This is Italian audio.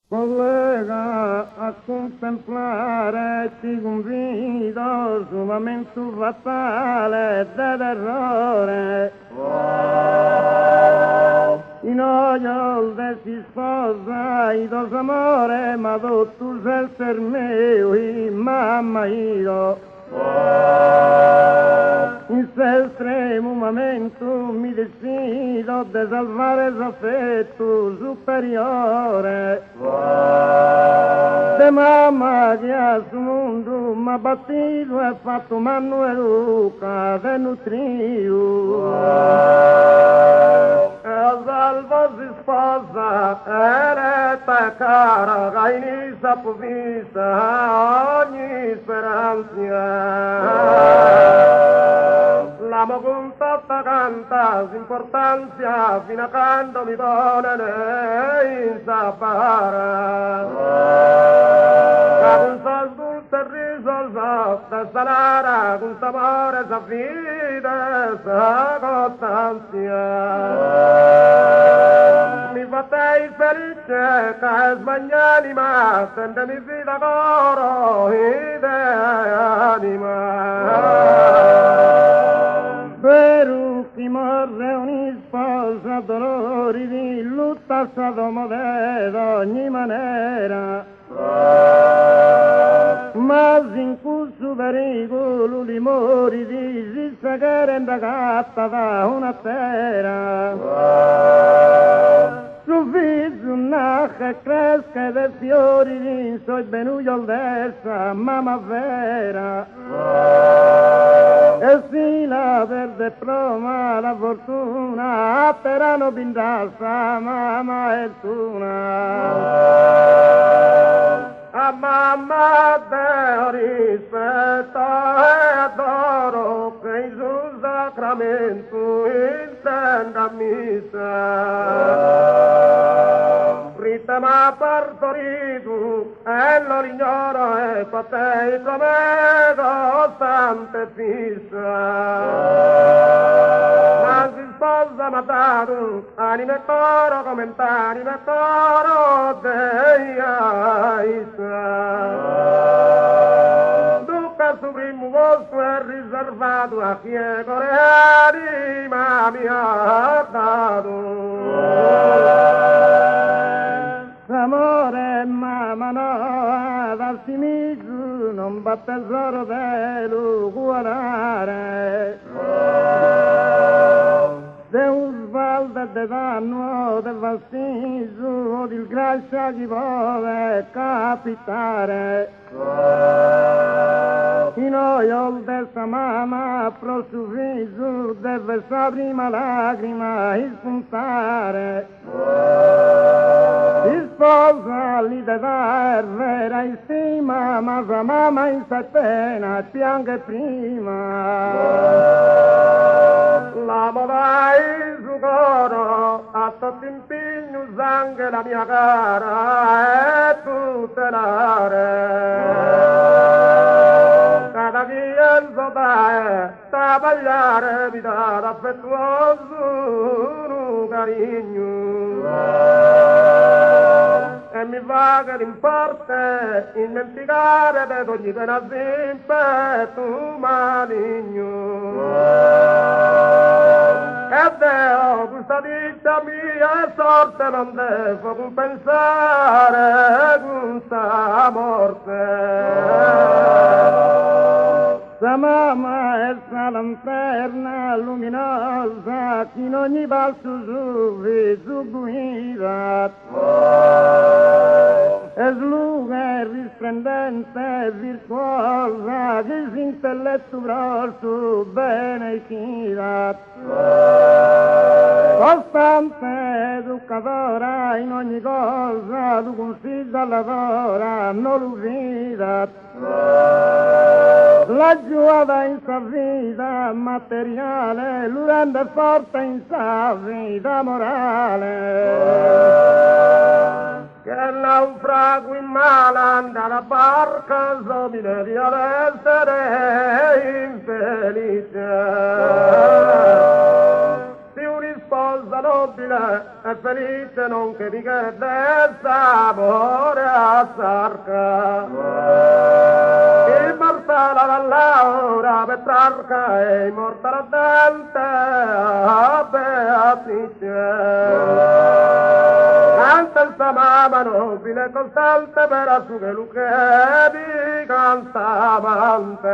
Collega, a contemplare ti convido su un momento fatale de terrore. In ogni si sposa i dos amore, ma tu sei il mio, mamma io. In quel estremo momento mi decido di salvare l'affetto superiore de mamma che a su mondo m'ha battuto e fatto manno e luca de nutrio. E salvo si sposa eretta cara che inizia provvista ogni speranza. L'amo con tanta canta, s'importanza, fino a quando mi pone in sapara. Che con sol dulce risolvo, da salara, con sapore, sa fide, sa costanza. Mi fatei felice, che sbaglianima, sentemi vita coro, idea anima. Per ultimo reunì sposa dolori di lutta stato modello d'ogni maniera. Ma in questo pericolo li mori di si sagare indagatta da una terra. Su viso nasce e cresce dei fiori di soi benuglio dessa, mamma vera. E si la verde proma la fortuna, atterano bindassa, mamma e tuna. A mamma Deo rispetta e adoro che in sul sacramento intenda missa. Rita m'ha partorito e non l'ignoro e potei come costante fissa. Ma si sposa matato, anima e coro come anima e coro dei Duca su primo posto è riservato a chi è coreani, ma mi ha dato. Amore, mamma no, darsi misu, non va tesoro dello guardare. De un svaldo de danno, de vastiso, di grazia chi vuole capitare. In oio desta mamma, pro su viso, deve sa prima lacrima spuntare. Il sposa li deve dar vera stima, ma sua mamma in setena piange prima. L'amo dai su coro, a tutti impegno sangue la mia cara e tutelare. Cada via il sodare, da bagliare, vita d'affettuoso carigno. E mi va che l'importa dimenticare per ogni pena sempre tu maligno. E Deo questa vita mia sorte non devo compensare questa morte. Sa mamma è sa lanterna luminosa che in ogni balzo su viso guida. E sluga e risplendente e virtuosa che si intelletto grosso bene chida. Costante educadora in ogni cosa, tu consiglia lavora, non lo vida. La giovada in sa vita materiale, lui rende forte in sa vita morale. Che naufrago in malanda la barca sobile di essere infelice. Si un risposta sposa nobile e felice nonché di che d'amore a sarca. Immortale dall'aura Petrarca e immortale Dante a Beatrice. Canta il samama nobile e costante per asciughe lucche di cantamante.